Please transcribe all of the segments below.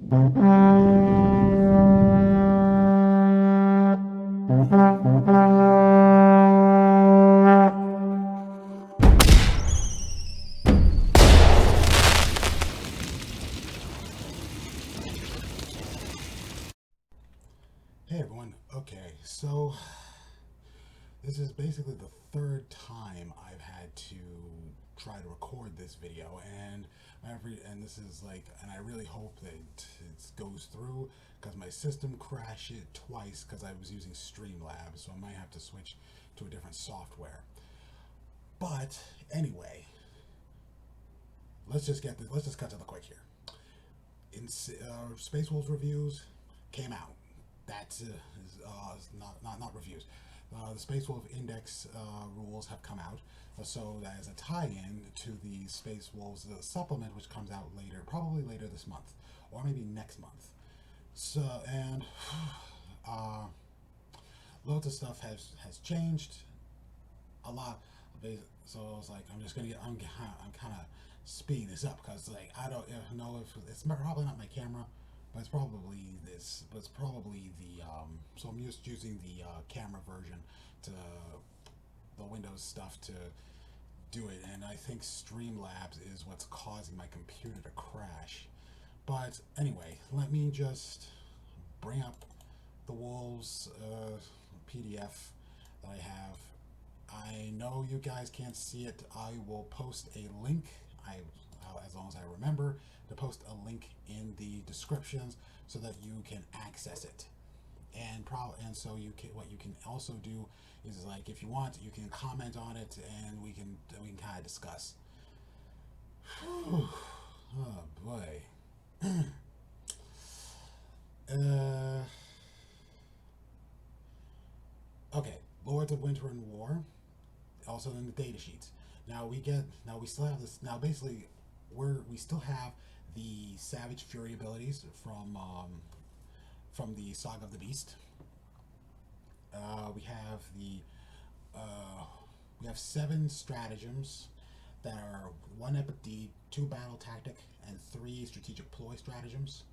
Hey everyone. Okay, so this is basically the third time I've had to try to record this video, and this is like, and I really hope that it goes through because my system crashed it twice because I was using Streamlabs, so I might have to switch to a different software. But anyway, let's just cut to the quick here. Space Wolves reviews came out. That's not reviews. The Space Wolf Index rules have come out, so that is a tie-in to the Space Wolves supplement, which comes out later, probably later this month, or maybe next month. So and uh, loads of stuff has changed. A lot. So I was like, I'm kind of speeding this up because like I don't know if it's probably not my camera, but it's probably this. But it's probably the so I'm just using the camera version to the Windows stuff to do it, and I think Streamlabs is what's causing my computer to crash. But anyway, let me just bring up the Wolves PDF that I have. I know you guys can't see it. I will post a link. As long as I remember, to post a link in the descriptions so that you can access it. And so what you can also do is like if you want, you can comment on it, and we can kind of discuss. Oh boy. uh, okay, Lords of Winter and War. Also in the data sheets. Now we still have this. Now basically, we still have the Savage Fury abilities from the Saga of the Beast. We have the we have 7 stratagems that are 1 epic deed, 2 battle tactic, and 3 strategic ploy stratagems.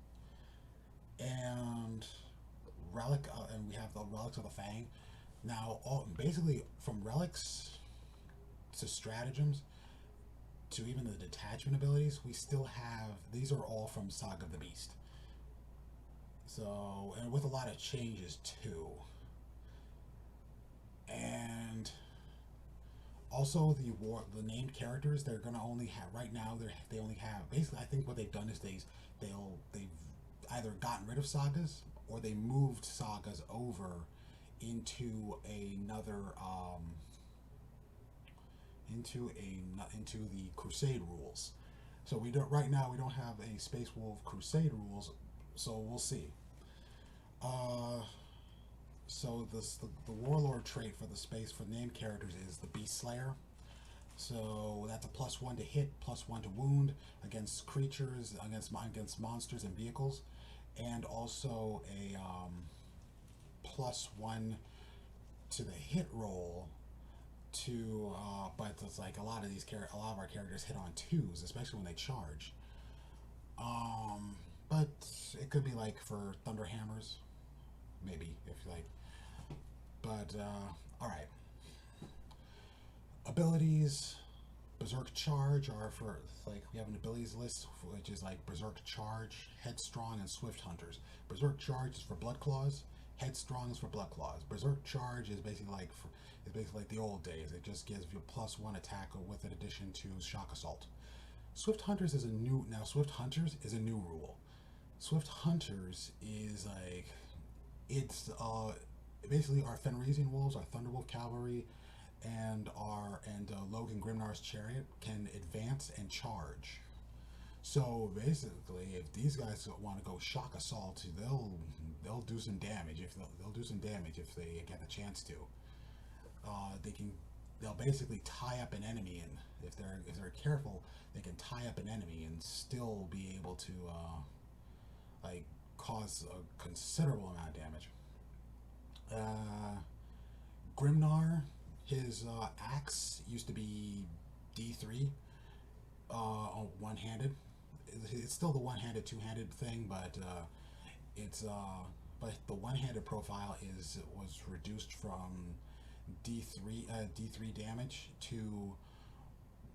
And and we have the relics of the Fang. Now, basically from relics to stratagems to even the detachment abilities, we still have these are all from Saga of the Beast. So, and with a lot of changes too. And also the named characters, they're gonna only have right now. They only have basically. I think what they've done is they've either gotten rid of sagas or they moved sagas over into another into the Crusade rules. So we don't right now. We don't have a Space Wolf Crusade rules. So we'll see. Uh, so the Warlord trait for the space for named characters is the Beast Slayer. So that's a +1 to hit, +1 to wound against creatures, against monsters and vehicles, and also a +1 to the hit roll to but it's like a lot of our characters hit on 2s, especially when they charge. But it could be like for Thunderhammers, maybe if you like. But all right, abilities. Berserk Charge are for like we have an abilities list which is like Berserk Charge, Headstrong, and Swift Hunters. Berserk Charge is for Blood Claws. Headstrong is for Blood Claws. Berserk Charge is basically like the old days. It just gives you +1 attack with an addition to Shock Assault. Swift Hunters is a new rule. Swift Hunters is like it's basically our Fenrisian wolves, our Thunderwolf cavalry, and Logan Grimnar's chariot can advance and charge. So basically, if these guys want to go shock assault, they'll do some damage they'll do some damage if they get the chance to. They'll basically tie up an enemy, and if they're careful, they can tie up an enemy and still be able to like cause a considerable amount of damage. Grimnar, his axe used to be D3 one-handed, it's still the one-handed, two-handed thing, but it's but the one-handed profile is was reduced from D3 damage to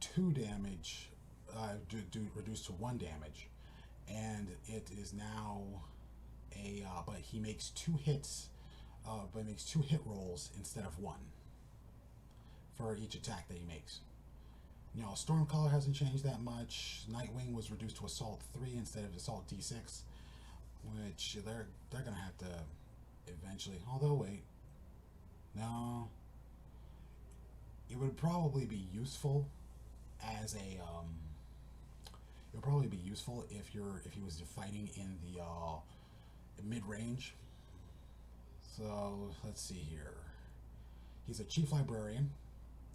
2 damage, reduced to 1 damage, and it is now but he makes 2 hits, but makes 2 hit rolls instead of one for each attack that he makes. You know, Stormcaller hasn't changed that much. Nightwing was reduced to Assault 3 instead of Assault D6, which they're gonna have to eventually. Although wait, no, it would probably be useful as a it would probably be useful if he was fighting in the mid range. So let's see here. He's a chief librarian.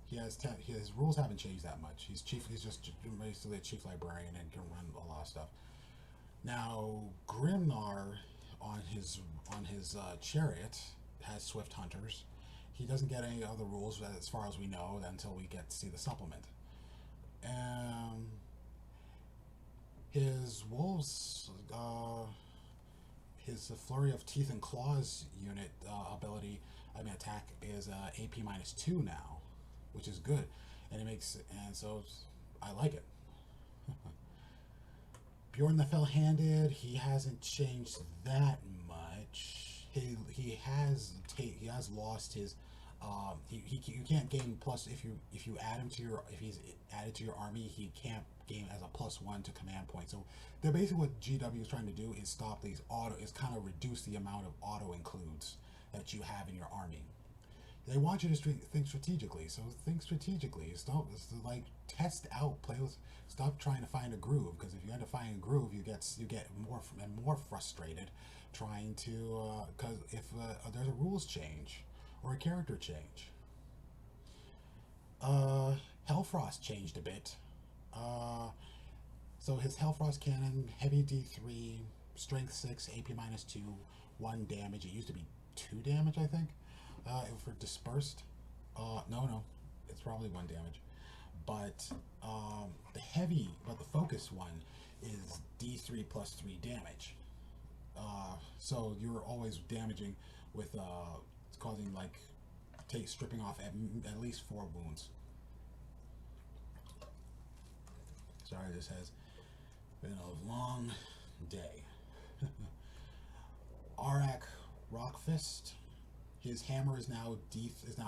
His rules haven't changed that much. He's just basically a chief librarian and can run a lot of stuff. Now Grimnar on his chariot has Swift Hunters. He doesn't get any other rules as far as we know until we get to see the supplement. His wolves, his Flurry of Teeth and Claws unit attack is AP -2 now, which is good, and so I like it. Bjorn the Fell-Handed, he hasn't changed that much. He has lost his. You can't gain plus if you add him to if he's added to your army, he can't gain as a +1 to command points. So they're basically what GW is trying to do is stop these kind of reduce the amount of auto includes that you have in your army. They want you to think strategically, so think strategically. Stop, like, test out, play with. Stop trying to find a groove, because if you end up finding a groove, you get more and more frustrated trying to. Because if there's a rules change or a character change, Hellfrost changed a bit. So his Hellfrost cannon, heavy D3, strength 6, AP -2, 1 damage. It used to be 2 damage, I think. For dispersed, no, it's probably 1 damage. But the focus one is D3 +3 damage. So you're always damaging with causing stripping off at least 4 wounds. Sorry, this has been a long day. Arak Rockfist. His hammer is now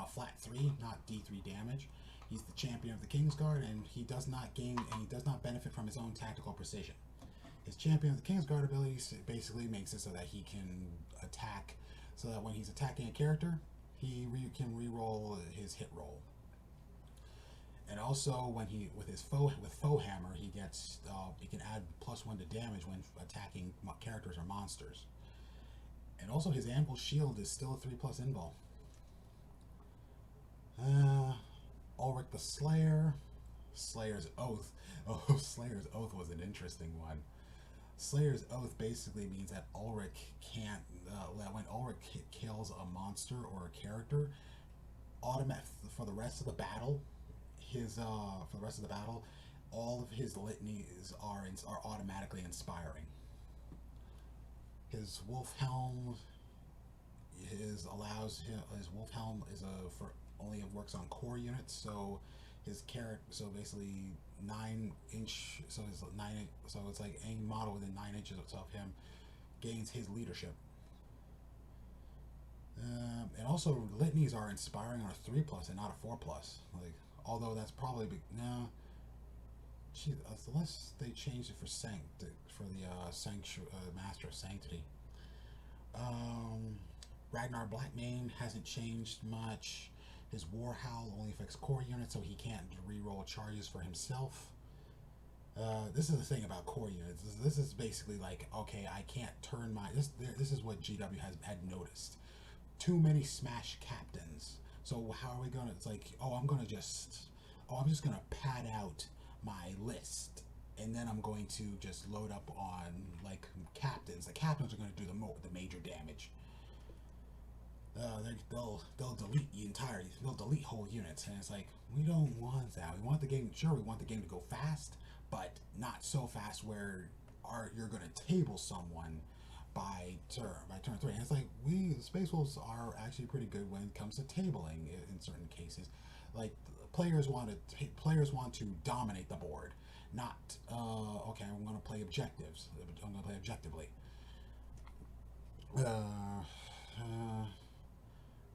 flat 3, not D3 damage. He's the champion of the Kingsguard, and he does not benefit from his own tactical precision. His champion of the Kingsguard ability basically makes it so that he can attack, so that when he's attacking a character, he can re-roll his hit roll. And also, with foe hammer, he can add +1 to damage when attacking characters or monsters. And also, his Anvil Shield is still a 3+ invul. Ulrich the Slayer, Slayer's Oath. Oh, Slayer's Oath was an interesting one. Slayer's Oath basically means that Ulrich can't. When Ulrich kills a monster or a character, for the rest of the battle, all of his litanies are automatically inspiring. His Wolf Helm his Wolf Helm is only works on core units, so his basically 9-inch, so it's like any model within 9 inches of him gains his leadership. And also litanies are inspiring on a 3+ and not a 4+. Although that's probably unless they changed it for the Master of Sanctity. Ragnar Blackmane hasn't changed much. His War Howl only affects core units, so he can't re-roll charges for himself. This is the thing about core units. This is basically okay, I can't turn my... This is what GW had noticed. Too many smash captains. So how are we gonna... It's I'm just gonna pad out my list, and then I'm going to just load up on captains. The captains are going to do the major damage. They'll delete the entire. They'll delete whole units, and it's we don't want that. We want the game. Sure, we want the game to go fast, but not so fast where you're going to table someone by turn 3. And it's like the Space Wolves are actually pretty good when it comes to tabling in certain cases. Like players want to dominate the board, not okay. I'm going to play objectives. I'm going to play objectively.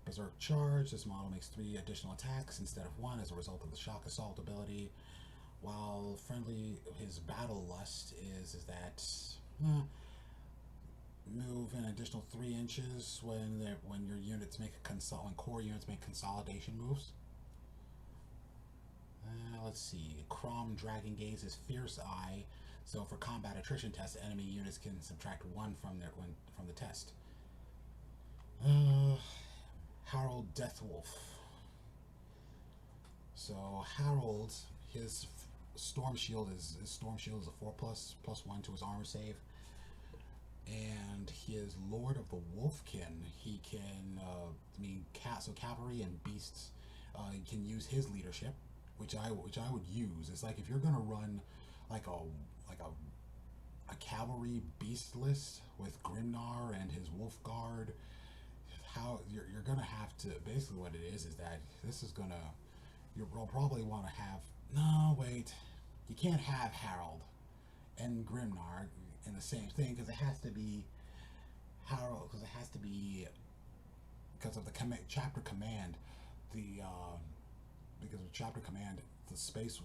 Berserk Charge. This model makes 3 additional attacks instead of 1 as a result of the Shock Assault ability. While friendly, his Battle Lust is that move an additional 3 inches when your units make when core units make consolidation moves. Let's see. Crom Dragon Gaze is Fierce Eye. So for combat attrition tests, enemy units can subtract 1 from the test. Harold Deathwolf. So Harold, his Storm Shield is a 4+1 to his armor save, and he is Lord of the Wolfkin. He can so cavalry and beasts. He can use his leadership, which I would use. It's like if you're gonna run like a cavalry beast list with Grimnar and his Wolf Guard, how you're gonna have to, basically what it is that this is gonna, you'll probably want to have, no wait, you can't have Harold and Grimnar in the same thing, because it has to be Harold, because of the chapter command, because of chapter command, the space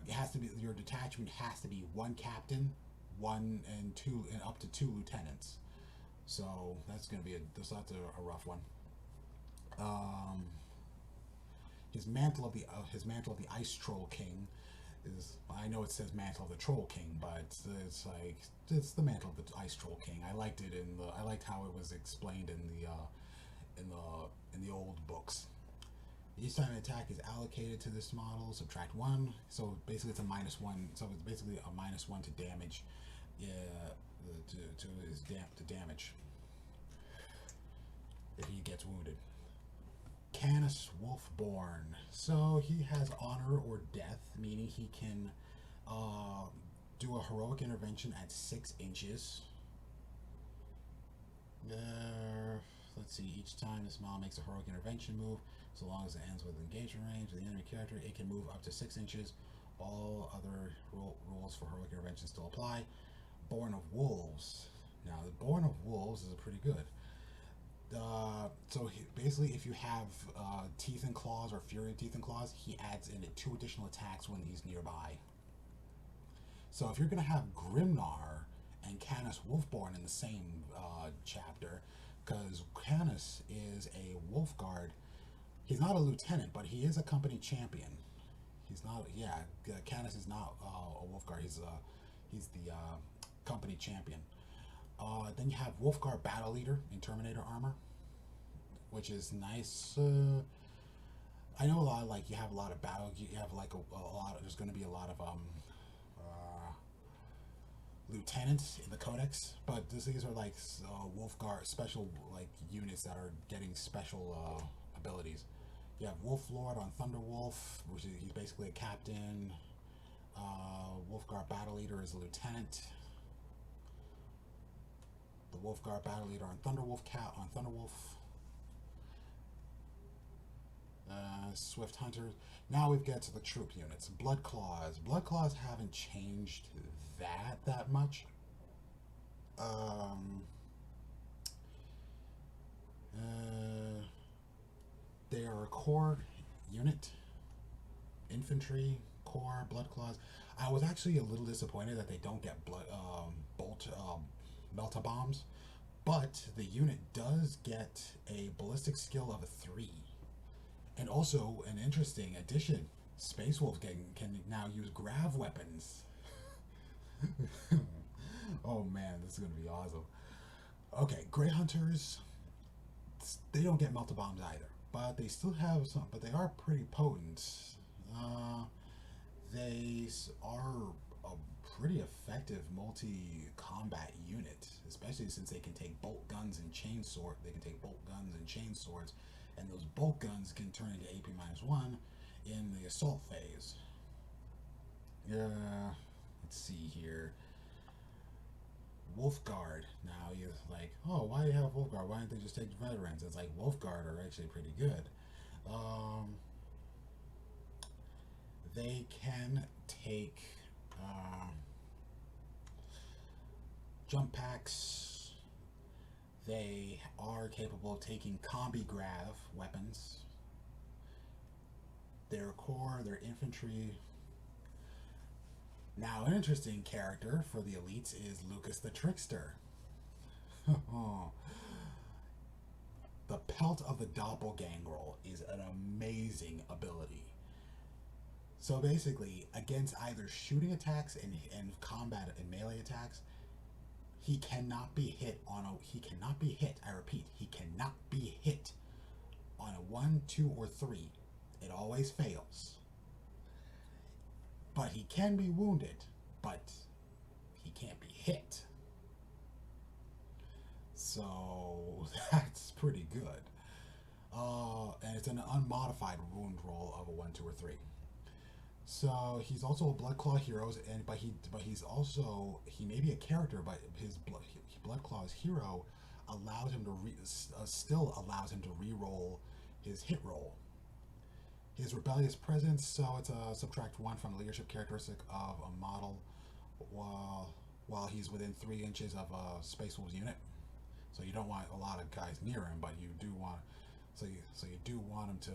it has to be, your detachment has to be 1 captain, 1 and 2 and up to 2 lieutenants. So that's gonna be that's a rough one. His mantle of the Ice Troll King is, I know it says Mantle of the Troll King, but it's like it's the Mantle of the Ice Troll King. I liked it I liked how it was explained in the old books. Each time an attack is allocated to this model, subtract 1. So basically, it's a -1. So it's basically a -1 to damage. To damage if he gets wounded. Canis Wolfborn. So he has honor or death, meaning he can do a heroic intervention at 6 inches. Let's see. Each time this model makes a heroic intervention move, so long as it ends with engagement range of the enemy character, it can move up to 6 inches. All other rules for heroic intervention still apply. Born of Wolves. Now, the Born of Wolves is pretty good. So basically, if you have Teeth and Claws or Fury of Teeth and Claws, he adds in 2 additional attacks when he's nearby. So if you're going to have Grimnar and Canis Wolfborn in the same chapter, because Canis is a Wolf Guard, he's not a lieutenant, but he is a company champion. He's not, Canis is not a Wolf Guard. He's the company champion. Then you have Wolfguard Battle Leader in Terminator armor, which is nice. I know a lot of, you have a lot of battle. You have like a lot of, there's going to be a lot of lieutenants in the Codex, but these are like Wolfguard special units that are getting special abilities. You have Wolf Lord on Thunderwolf, which is, he's basically a captain. Wolfguard Battle Leader is a lieutenant. The Wolfguard Battle Leader on Thunderwolf Swift Hunters. Now we've got to the troop units. Blood Claws. Blood Claws haven't changed that much. They are a core unit. Infantry, core, Blood Claws. I was actually a little disappointed that they don't get Melta Bombs, but the unit does get a ballistic skill of a 3. And also, an interesting addition, Space Wolf can now use grav weapons. Oh man, this is going to be awesome. Okay, Grey Hunters, they don't get Melta Bombs either, but they still have some, but they are pretty potent. They are a pretty effective multi-combat unit, especially since they can take bolt guns and chainsword. They can take bolt guns and chainswords, and those bolt guns can turn into AP-1 in the assault phase. Let's see here. Wolfguard. Now you're like, oh, why do you have Wolfguard? Why don't they just take veterans? It's like Wolfguard are actually pretty good. Um, they can take uh, jump packs. They are capable of taking combi grav weapons. Their core, their infantry. Now, an interesting character for the elites is Lucas the Trickster. The Pelt of the Doppelganger is an amazing ability. So basically, against either shooting attacks and combat and melee attacks, he cannot be hit on a. He cannot be hit. I repeat, he cannot be hit on a 1, 2, or 3. It always fails. But he can be wounded, but he can't be hit. So that's pretty good. And it's an unmodified wound roll of a 1, 2, or 3. So he's also a Bloodclaw hero, he's also he may be a character, but his Bloodclaw's hero allows him to still allows him to re-roll his hit roll. His rebellious presence, so it's a subtract 1 from the leadership characteristic of a model while he's within 3 inches of a Space Wolves unit. So you don't want a lot of guys near him, but you do want you do want him to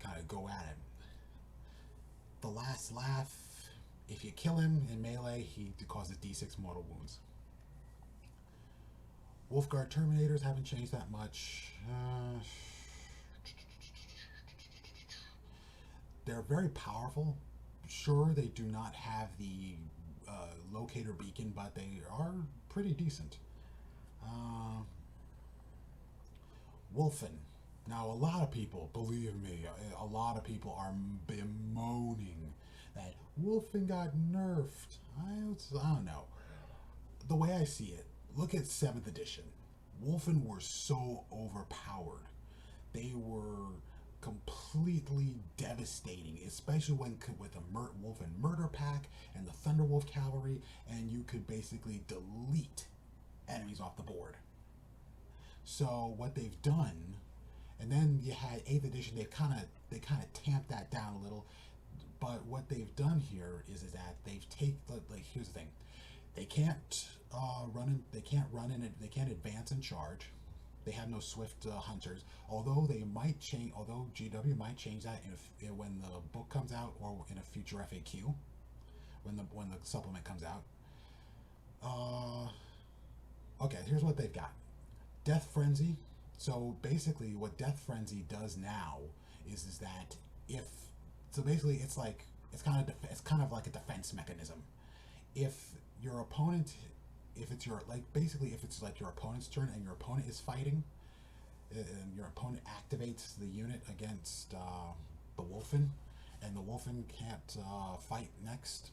kind of go at him. The last laugh, if you kill him in melee, he causes D6 mortal wounds. Wolfguard Terminators haven't changed that much. They're very powerful. Sure, they do not have the locator beacon, but they are pretty decent. Wolfen. Now, a lot of people, believe me, a lot of people are bemoaning that Wolfen got nerfed. I don't know. The way I see it, look at 7th edition. Wolfen were so overpowered. They were completely devastating, especially when with the Wolfen Murder Pack and the Thunderwolf Cavalry, and you could basically delete enemies off the board. So what they've done, and then you had 8th edition, they kind of tamped that down a little. But what they've done here is that they've taken, like, here's the thing, they can't they can't advance and charge. They have no swift hunters, although GW might change that when the book comes out or in a future FAQ, when the supplement comes out. Okay, here's what they've got. Death Frenzy. So basically, what Death Frenzy does now is that it's kind of like a defense mechanism. If your opponent, if it's like your opponent's turn and your opponent is fighting, and your opponent activates the unit against the Wolfen, and the Wolfen can't fight next,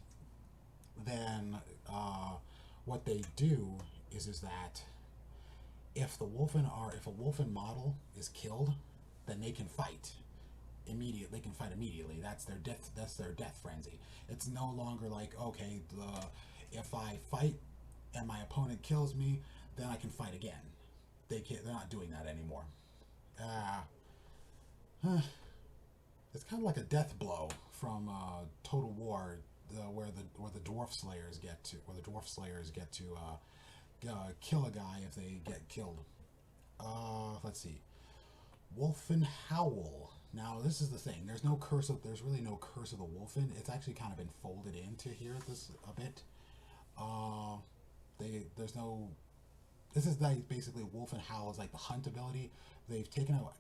then what they do is that if a Wolfen model is killed, then they can fight immediately. That's their death frenzy. It's no longer like, okay, if I fight and my opponent kills me, then I can fight again. They're not doing that anymore. It's kind of like a death blow from Total War, where the Dwarf Slayers get to kill a guy if they get killed. Let's see. Wolfen Howl. Now, this is the thing. There's really no curse of the Wolfen. It's actually kind of been folded into here a bit. This is like basically Wolfen Howl is like the hunt ability. They've kind of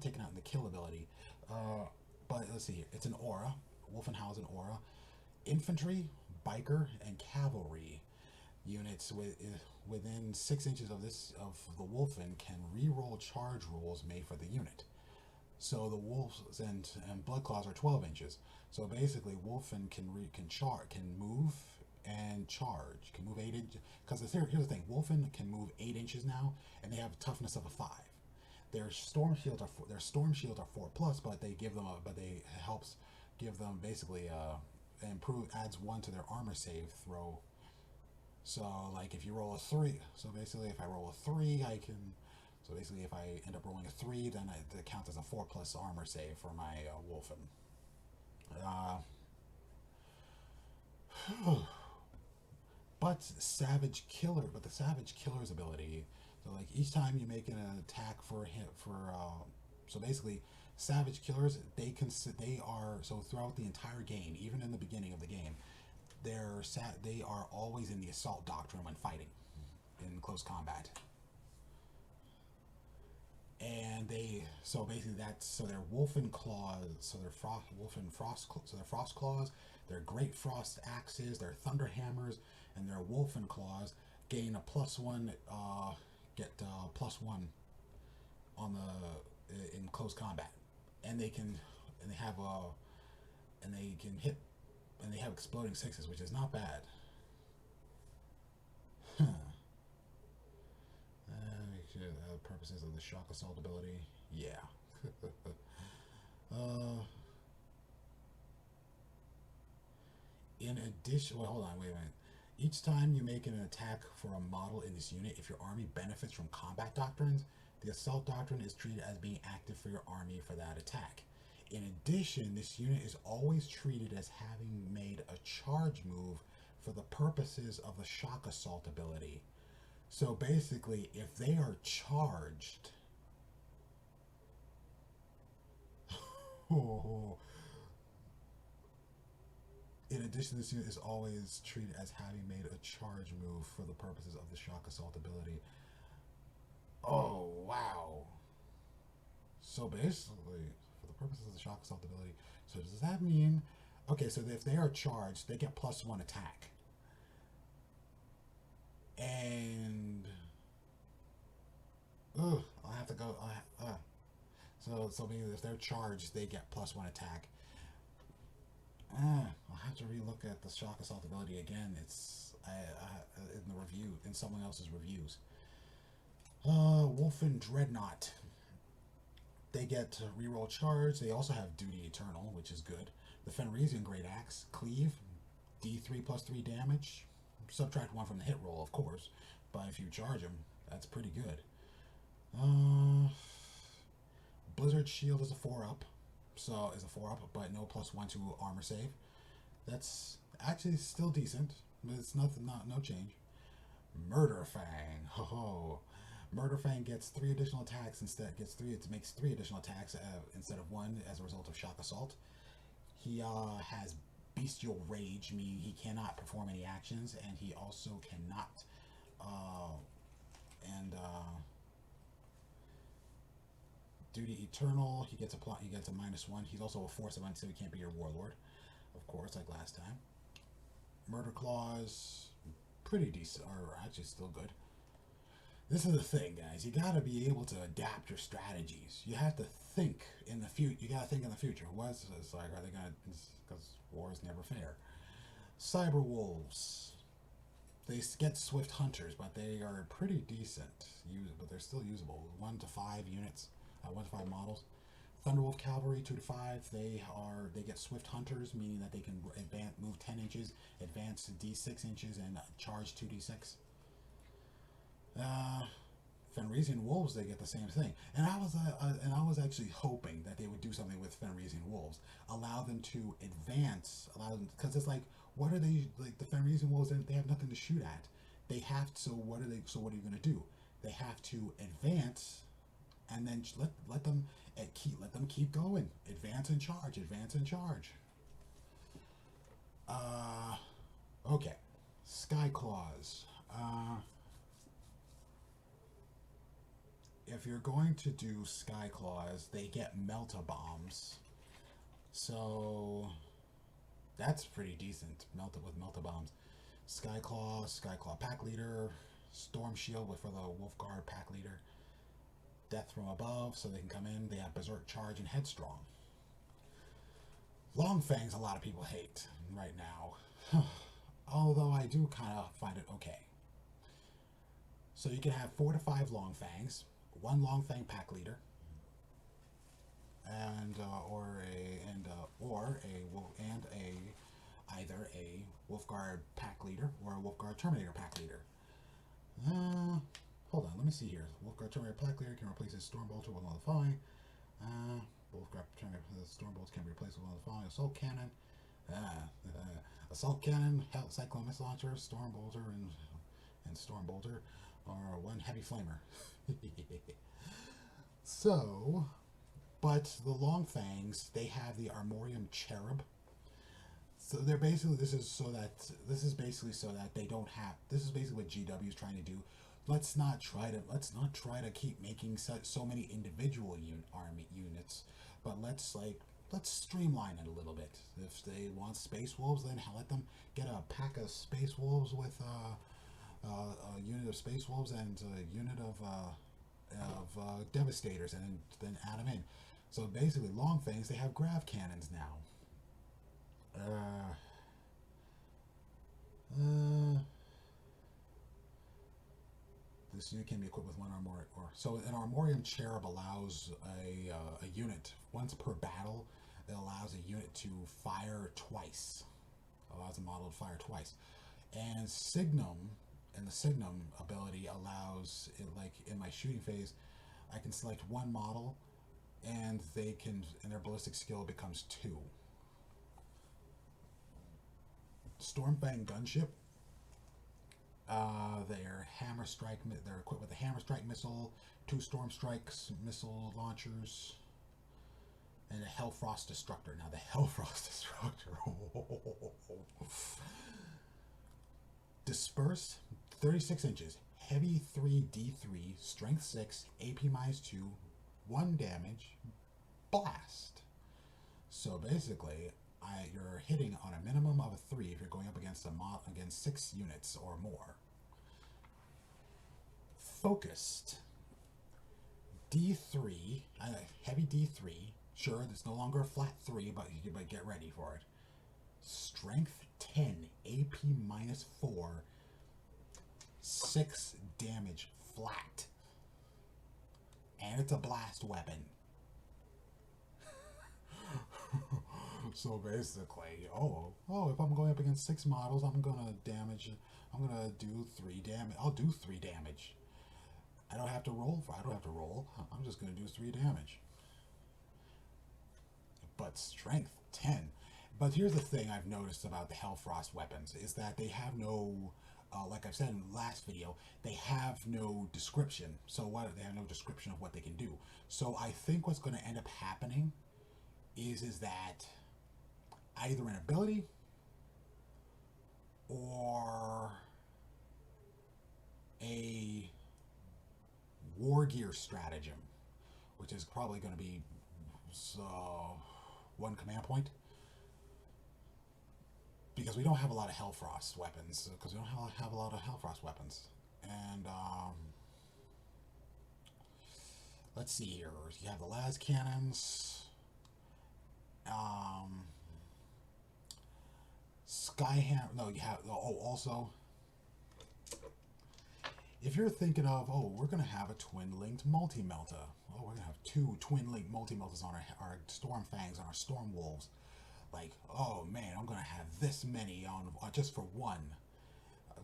taken out the kill ability. But let's see here. It's an aura. Wolfen Howl is an aura. Infantry, biker, and cavalry units within 6 inches of the Wolfen can re-roll charge rolls made for the unit. So the wolves and Bloodclaws are 12 inches. So basically, Wolfen can move and charge. Can move 8 inches. Because here's the thing: Wolfen can move 8 inches now, and they have a toughness of a 5. Their storm shields are 4+, but they helps give them basically adds 1 to their armor save throw. So like if you roll a 3, so basically if I roll a 3, I can. So basically, if I end up rolling a 3, then it counts as a 4 plus armor save for my Wolfen. But the Savage Killer's ability. So like each time you make an attack for hit so basically Savage Killers they are so throughout the entire game, even in the beginning of the game, they are always in the assault doctrine when fighting in close combat. And their Wolfen claws, so their frost claws, their great frost axes, their thunder hammers, and their Wolfen claws gain a +1, get +1 on the in close combat, and they can hit, and they have exploding 6s, which is not bad. Purposes of the shock assault ability, yeah. In addition, well, hold on, wait a minute. Each time you make an attack for a model in this unit, if your army benefits from combat doctrines, the assault doctrine is treated as being active for your army for that attack. In addition, this unit is always treated as having made a charge move for the purposes of the shock assault ability. So basically, if they are charged, in addition, this unit is always treated as having made a charge move for the purposes of the shock assault ability. Oh, wow. So basically, for the purposes of the shock assault ability, so does that mean, okay, so if they are charged, they get +1 attack. And I'll have to go. So maybe if they're charged, they get +1 attack. I'll have to relook at the shock assault ability again. It's in the review, in someone else's reviews. Wolfen Dreadnought. They get reroll charge. They also have Duty Eternal, which is good. The Fenrisian Great Axe, Cleave, D3 +3 damage. Subtract 1 from the hit roll, of course, but if you charge them, that's pretty good. Blizzard Shield is a 4-up, but no +1 to armor save. That's actually still decent, but it's no change. Murder Fang, Murder Fang gets 3 additional attacks makes 3 additional attacks instead of 1 as a result of shock assault. He has Bestial Rage, meaning he cannot perform any actions, and he also cannot Duty Eternal, he gets a -1. He's also a Force event, so he can't be your Warlord, of course, like last time. Murder Claws, pretty decent, or actually still good. This is the thing, guys. You gotta be able to adapt your strategies. You have to think in the future. You gotta think in the future. What's it's like? Are they gonna? Because war is never fair. Cyber Wolves. They get Swift Hunters, but they are pretty decent. But they're still usable. 1 to 5 units, 1 to 5 models. Thunderwolf Cavalry 2 to 5. They get Swift Hunters, meaning that they can move 10 inches, advance to D6 inches, and charge 2d6. Fenrisian Wolves, they get the same thing, and I was actually hoping that they would do something with Fenrisian Wolves, allow them to advance, because it's like, what are they like? The Fenrisian Wolves, they have nothing to shoot at. They have to. So what are you going to do? They have to advance, and then let them keep going. Advance and charge. Advance and charge. Okay, Skyclaws. If you're going to do Skyclaws, they get Melta Bombs. So that's pretty decent. With Melta Bombs. Skyclaw Pack Leader, Storm Shield for the Wolfguard Pack Leader. Death from above, so they can come in. They have Berserk Charge and Headstrong. Long Fangs, a lot of people hate right now. Although I do kind of find it okay. So you can have 4 to 5 Long Fangs, 1 Long Fang Pack Leader, either a Wolfguard pack leader or a Wolfguard Terminator pack leader. Hold on, let me see here. Wolfguard Terminator pack leader can replace his Stormbolter with one of the following. Wolfguard Terminator Stormbolts can be replaced with one of the following: Assault Cannon, Assault Cannon, Cyclone Missile Launcher, Stormbolter, and Stormbolter, or one Heavy Flamer. So, but the Long Fangs, they have the Armorium Cherub. So they're basically, this is basically so that they don't have, this is basically what GW is trying to do. Let's not try to keep making so many individual army units, but let's streamline it a little bit. If they want Space Wolves, then let them get a pack of Space Wolves with a unit of Space Wolves and a unit of Devastators, and then add them in. So basically, Long Fangs, they have grav cannons now. This unit can be equipped with one so an Armorium Cherub allows a unit once per battle. It allows a unit to fire twice. Allows a model to fire twice, and Signum. And the Signum ability allows it, like in my shooting phase, I can select one model, and their ballistic skill becomes 2. Stormfang gunship. They're equipped with a Hammer Strike missile, 2 Storm Strikes missile launchers, and a Hellfrost Destructor. Now the Hellfrost Destructor. Disperse, 36 inches, heavy 3d3, strength 6, AP -2, 1 damage, blast. So basically, you're hitting on a minimum of a 3 if you're going up against against 6 units or more. Focused, D3, heavy D3. Sure, it's no longer a flat 3, but get ready for it. Strength 10, AP -4, 6 damage flat. And it's a blast weapon. So basically, if I'm going up against 6 models, I'm gonna do 3 damage. I'll do 3 damage. I don't have to roll. I'm just gonna do 3 damage. But strength 10. But here's the thing I've noticed about the Hellfrost weapons is that they have no, like I've said in the last video, they have no description. They have no description of what they can do. So I think what's going to end up happening is that either an ability or a war gear stratagem, which is probably going to be one command point. Because we don't have a lot of Hellfrost weapons. And, let's see here. You have the las cannons. Skyhammer. No, you have... also... If you're thinking of, we're going to have a twin-linked multi-melta. We're going to have 2 twin-linked multi-meltas on our Storm Fangs, on our Storm Wolves. Like, oh man, I'm going to have this many on just for one.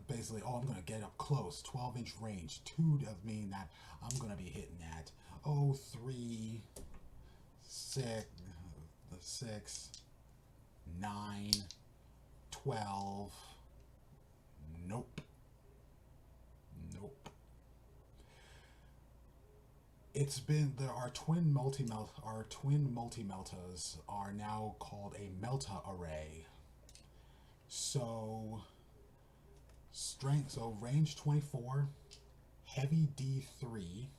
Basically, I'm going to get up close, 12-inch range. 2 does mean that I'm going to be hitting at, 3, 6, 9, 12. Nope. It's been our twin multi-meltas are now called a melta array. So range 24, heavy D3.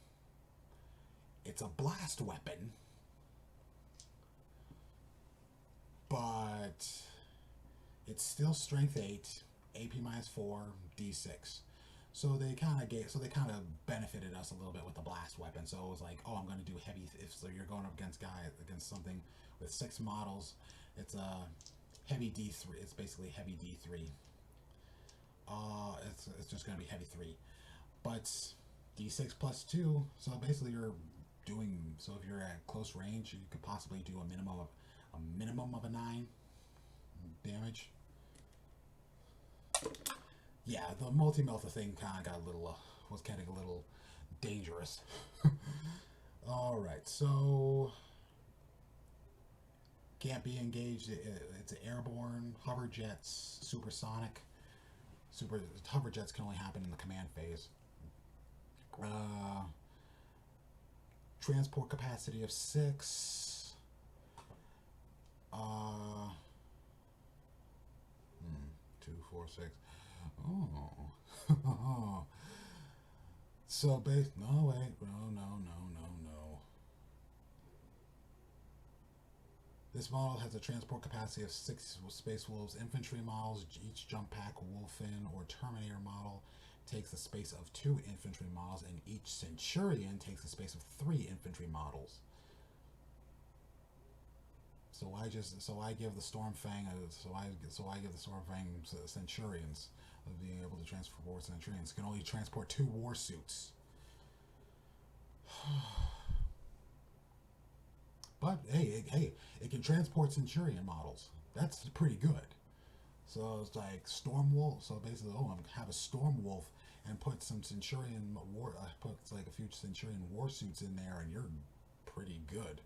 It's a blast weapon, but it's still strength 8, AP -4, D6. So they kind of benefited us a little bit with the blast weapon. So it was like, I'm going to do heavy. If you're going up against something with 6 models, it's a heavy D3. It's basically heavy D3. It's just going to be heavy 3, but D6 plus 2. So basically if you're at close range, you could possibly do a minimum of a 9 damage. yeah, the multi-melter thing kind of got a little, was getting a little dangerous. All right, so can't be engaged. It's airborne, hover jets, supersonic. Super hover jets can only happen in the command phase. Uh, Transport capacity of 6. Uh, 2, 4, 6. Oh. So base. No, wait. No. This model has a transport capacity of 6 Space Wolves infantry models. Each jump pack, Wolfen, or Terminator model takes the space of 2 infantry models, and each Centurion takes the space of 3 infantry models. So I give the Stormfang give the Stormfang Centurions of being able to transport Centurions. Can only transport 2 war suits. But hey, it can transport Centurion models. That's pretty good. So it's like Stormwolf. So basically, I'm gonna have a Stormwolf and put some Centurion war. Put like a few Centurion war suits in there, and you're pretty good.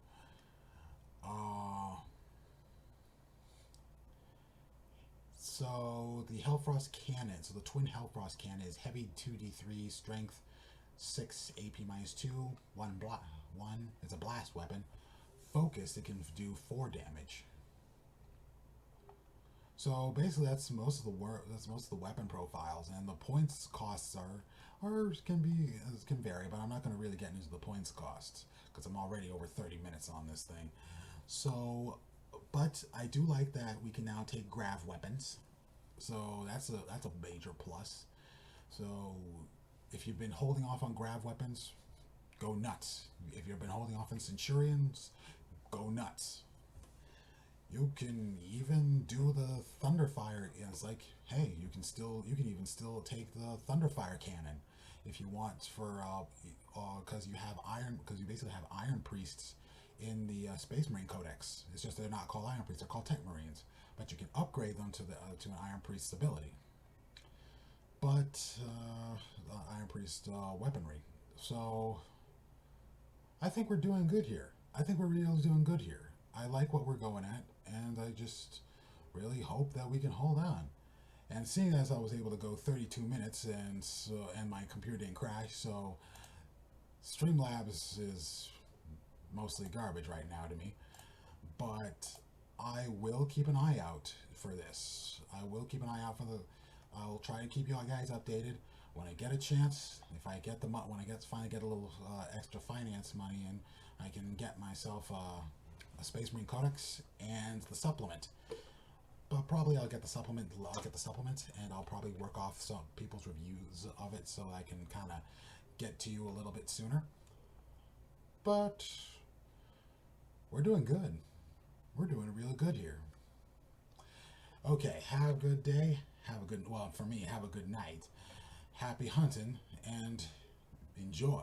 So the Hellfrost cannon. So the twin Hellfrost cannon is heavy 2d3 strength, 6 AP -2, 1. It's a blast weapon. Focus. It can do 4 damage. So basically, that's most of the weapon profiles, and the points costs can vary, but I'm not going to really get into the points costs because I'm already over 30 minutes on this thing. So, but I do like that we can now take grav weapons. So that's a major plus. So if you've been holding off on grav weapons, go nuts. If you've been holding off on Centurions, go nuts. You can even do the Thunderfire. It's like, hey, you can even still take the Thunderfire cannon if you want for because you basically have Iron Priests in the Space Marine Codex. It's just they're not called Iron Priests; they're called Tech Marines. But you can upgrade them to an Iron Priest's ability. But Iron Priest weaponry. So I think we're doing good here. I think we're really doing good here. I like what we're going at, and I just really hope that we can hold on. And seeing as I was able to go 32 minutes, and my computer didn't crash, so Streamlabs is mostly garbage right now to me. But I will keep an eye out for this. I will keep an eye out for the. I'll try to keep you guys updated when I get a chance. If I get finally get a little extra finance money in, I can get myself a Space Marine Codex and the supplement. But probably I'll get the supplement. And I'll probably work off some people's reviews of it so I can kind of get to you a little bit sooner. But we're doing good. We're doing really good here. Okay, have a good day. For me, have a good night. Happy hunting and enjoy.